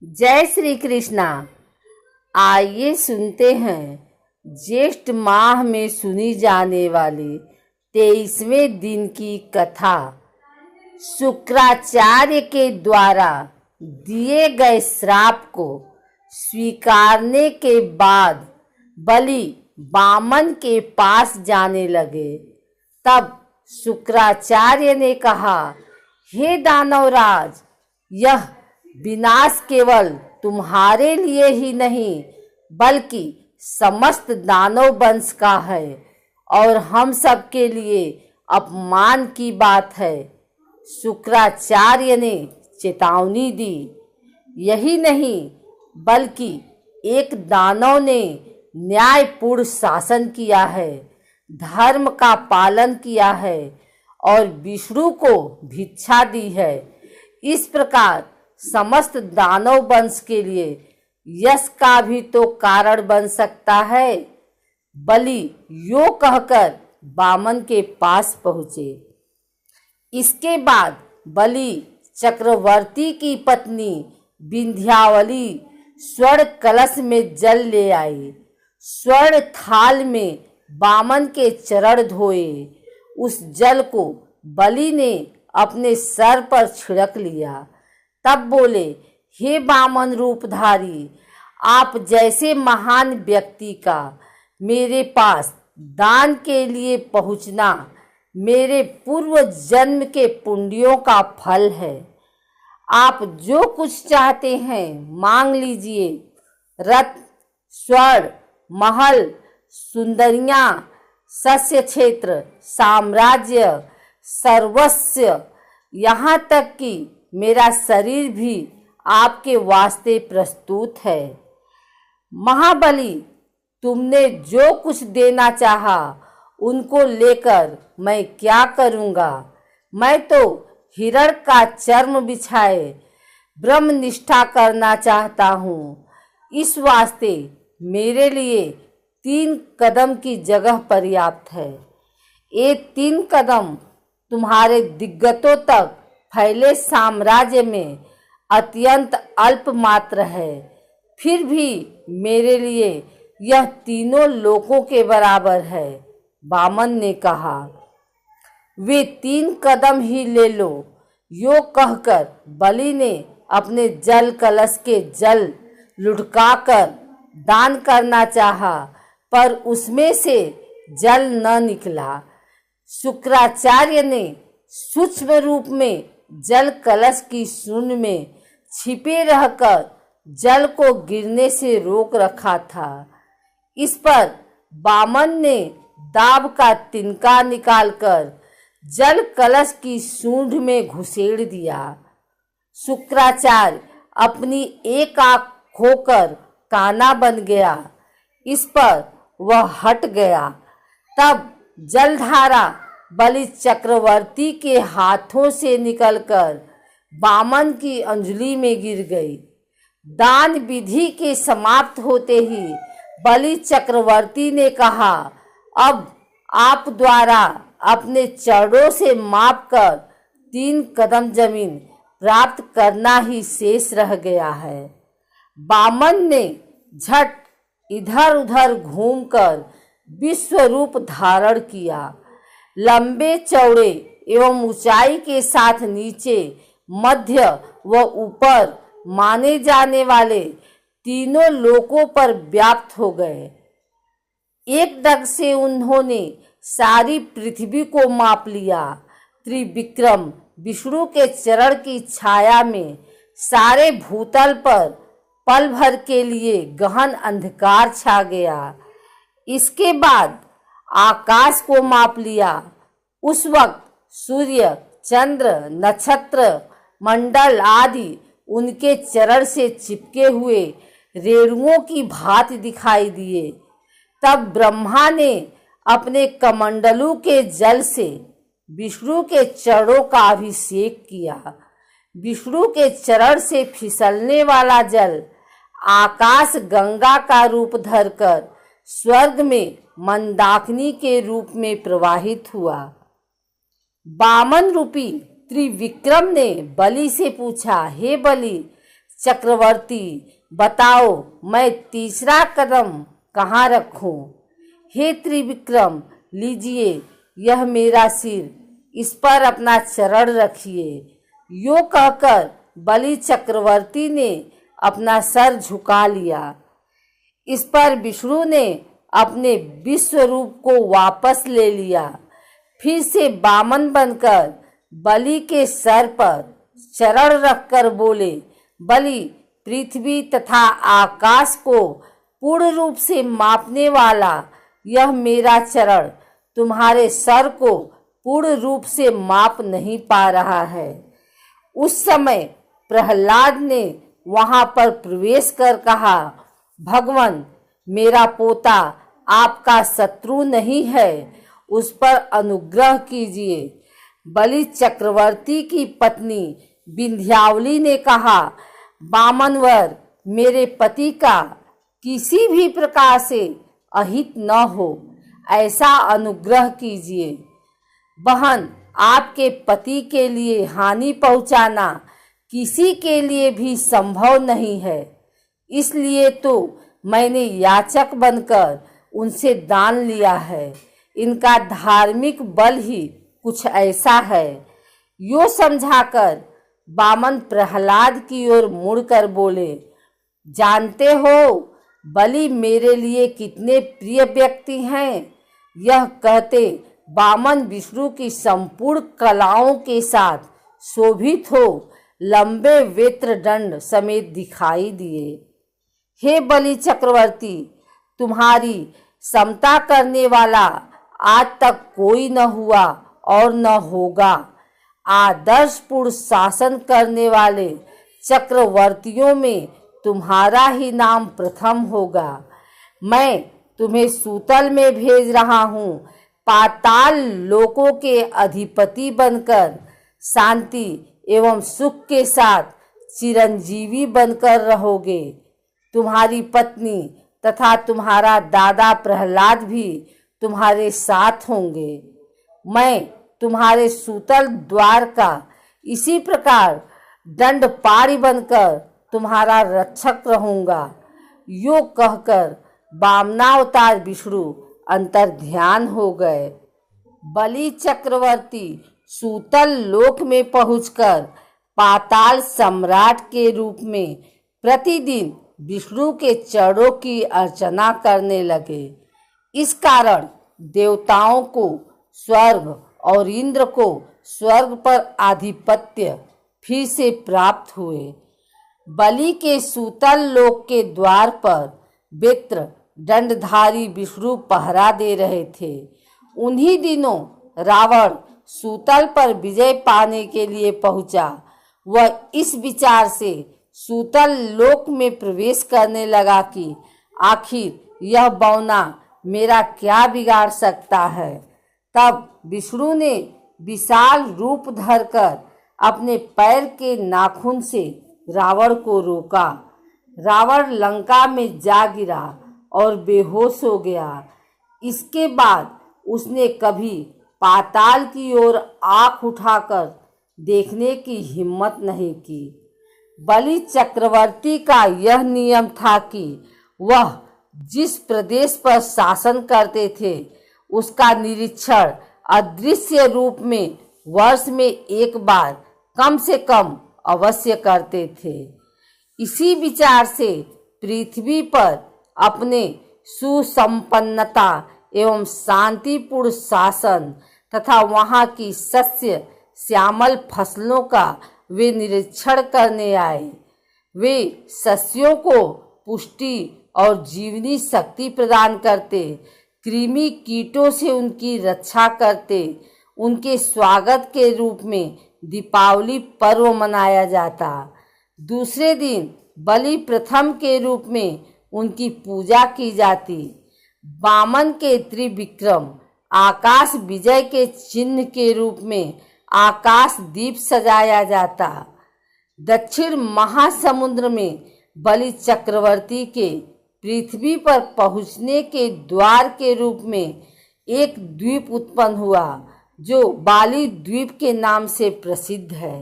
जय श्री कृष्णा। आइए सुनते हैं ज्येष्ठ माह में सुनी जाने वाली 23वें दिन की कथा। शुक्राचार्य के द्वारा दिए गए श्राप को स्वीकारने के बाद बलि वामन के पास जाने लगे। तब शुक्राचार्य ने कहा, हे दानवराज, यह विनाश केवल तुम्हारे लिए ही नहीं बल्कि समस्त दानव वंश का है और हम सब के लिए अपमान की बात है। शुक्राचार्य ने चेतावनी दी। यही नहीं बल्कि एक दानव ने न्यायपूर्ण शासन किया है, धर्म का पालन किया है और विष्णु को भिक्षा दी है। इस प्रकार समस्त दानव वंश के लिए यश का भी तो कारण बन सकता है। बलि यो कहकर वामन के पास पहुँचे। इसके बाद बलि चक्रवर्ती की पत्नी विंध्यावली स्वर्ण कलश में जल ले आई। स्वर्ण थाल में वामन के चरण धोए। उस जल को बलि ने अपने सर पर छिड़क लिया। तब बोले, हे वामन रूपधारी, आप जैसे महान व्यक्ति का मेरे पास दान के लिए पहुंचना मेरे पूर्व जन्म के पुण्यों का फल है। आप जो कुछ चाहते हैं मांग लीजिए। रत्न, स्वर्ण, महल, सुंदरियां, शस्य क्षेत्र, साम्राज्य, सर्वस्व, यहाँ तक कि मेरा शरीर भी आपके वास्ते प्रस्तुत है। महाबली, तुमने जो कुछ देना चाहा उनको लेकर मैं क्या करूँगा। मैं तो हिरण का चर्म बिछाए ब्रह्म निष्ठा करना चाहता हूँ। इस वास्ते मेरे लिए 3 कदम की जगह पर्याप्त है। ये 3 कदम तुम्हारे दिग्गतों तक फैले साम्राज्य में अत्यंत अल्प मात्र है। फिर भी मेरे लिए यह तीनों लोकों के बराबर है। वामन ने कहा, वे 3 कदम ही ले लो। यो कहकर बलि ने अपने जल कलश के जल लुढ़काकर दान करना चाहा, पर उसमें से जल न निकला। शुक्राचार्य ने सूक्ष्म रूप में जल कलश की शून्य में छिपे रहकर जल को गिरने से रोक रखा था। इस पर वामन ने दाब का तिनका निकालकर जल कलश की सूंड में घुसेड़ दिया। शुक्राचार्य अपनी एक आंख खोकर काना बन गया। इस पर वह हट गया। तब जलधारा बलि चक्रवर्ती के हाथों से निकलकर वामन की अंजलि में गिर गई। दान विधि के समाप्त होते ही बलि चक्रवर्ती ने कहा, अब आप द्वारा अपने चरणों से मापकर 3 कदम जमीन प्राप्त करना ही शेष रह गया है। वामन ने झट इधर उधर घूमकर विश्व रूप धारण किया। लंबे चौड़े एवं ऊंचाई के साथ नीचे, मध्य व ऊपर माने जाने वाले तीनों लोकों पर व्याप्त हो गए। एक डग से उन्होंने सारी पृथ्वी को माप लिया। त्रिविक्रम विष्णु के चरण की छाया में सारे भूतल पर पल भर के लिए गहन अंधकार छा गया। इसके बाद आकाश को माप लिया। उस वक्त सूर्य, चंद्र, नक्षत्र मंडल आदि उनके चरण से चिपके हुए रेणुओं की भांति दिखाई दिए। तब ब्रह्मा ने अपने कमंडलू के जल से विष्णु के चरणों का अभिषेक किया। विष्णु के चरण से फिसलने वाला जल आकाश गंगा का रूप धरकर स्वर्ग में मंदाकिनी के रूप में प्रवाहित हुआ। वामन रूपी त्रिविक्रम ने बलि से पूछा, हे बलि, चक्रवर्ती, बताओ मैं तीसरा कदम कहाँ रखूं? हे त्रिविक्रम, लीजिए यह मेरा सिर, इस पर अपना चरण रखिए। यो कहकर बलि चक्रवर्ती ने अपना सर झुका लिया। इस पर विष्णु ने अपने विश्व रूप को वापस ले लिया। फिर से वामन बनकर बलि के सर पर चरण रखकर बोले, बलि, पृथ्वी तथा आकाश को पूर्ण रूप से मापने वाला यह मेरा चरण तुम्हारे सर को पूर्ण रूप से माप नहीं पा रहा है। उस समय प्रहलाद ने वहां पर प्रवेश कर कहा, भगवान, मेरा पोता आपका शत्रु नहीं है, उस पर अनुग्रह कीजिए। बलि चक्रवर्ती की पत्नी विंध्यावली ने कहा, वामनवर, मेरे पति का किसी भी प्रकार से अहित न हो, ऐसा अनुग्रह कीजिए। बहन, आपके पति के लिए हानि पहुंचाना किसी के लिए भी संभव नहीं है, इसलिए तो मैंने याचक बनकर उनसे दान लिया है। इनका धार्मिक बल ही कुछ ऐसा है। यो समझाकर वामन प्रहलाद की ओर मुड़कर बोले, जानते हो बलि मेरे लिए कितने प्रिय व्यक्ति हैं? यह कहते वामन विष्णु की संपूर्ण कलाओं के साथ शोभित हो लंबे वेत्र दंड समेत दिखाई दिए। हे बलि चक्रवर्ती, तुम्हारी समता करने वाला आज तक कोई न हुआ और न होगा। आदर्शपूर्ण शासन करने वाले चक्रवर्तियों में तुम्हारा ही नाम प्रथम होगा। मैं तुम्हें सूतल में भेज रहा हूँ। पाताल लोकों के अधिपति बनकर शांति एवं सुख के साथ चिरंजीवी बनकर रहोगे। तुम्हारी पत्नी तथा तुम्हारा दादा प्रहलाद भी तुम्हारे साथ होंगे। मैं तुम्हारे सूतल द्वार का इसी प्रकार दंडपारी बनकर तुम्हारा रक्षक रहूंगा। यो कहकर वामनावतार विष्णु अंतर ध्यान हो गए। बलि चक्रवर्ती सूतल लोक में पहुंचकर पाताल सम्राट के रूप में प्रतिदिन विष्णु के चरणों की अर्चना करने लगे। इस कारण देवताओं को स्वर्ग और इंद्र को स्वर्ग पर आधिपत्य फिर से प्राप्त हुए। बलि के सूतल लोक के द्वार पर वित्र दंडधारी विष्णु पहरा दे रहे थे। उन्हीं दिनों रावण सूतल पर विजय पाने के लिए पहुंचा। वह इस विचार से सूतल लोक में प्रवेश करने लगा कि आखिर यह बौना मेरा क्या बिगाड़ सकता है। तब विष्णु ने विशाल रूप धरकर अपने पैर के नाखून से रावण को रोका। रावण लंका में जा गिरा और बेहोश हो गया। इसके बाद उसने कभी पाताल की ओर आंख उठाकर देखने की हिम्मत नहीं की। बलि चक्रवर्ती का यह नियम था कि वह जिस प्रदेश पर शासन करते थे उसका निरीक्षण अदृश्य रूप में वर्ष में एक बार कम से कम अवश्य करते थे। इसी विचार से पृथ्वी पर अपने सुसंपन्नता एवं शांतिपूर्ण शासन तथा वहाँ की सस्य श्यामल फसलों का वे निरीक्षण करने आए। वे सस्यों को पुष्टि और जीवनी शक्ति प्रदान करते, कृमि कीटों से उनकी रक्षा करते। उनके स्वागत के रूप में दीपावली पर्व मनाया जाता। दूसरे दिन बलि प्रथम के रूप में उनकी पूजा की जाती। वामन के त्रिविक्रम आकाश विजय के चिन्ह के रूप में आकाश दीप सजाया जाता। दक्षिण महासमुद्र में बलि चक्रवर्ती के पृथ्वी पर पहुंचने के द्वार के रूप में एक द्वीप उत्पन्न हुआ जो बाली द्वीप के नाम से प्रसिद्ध है।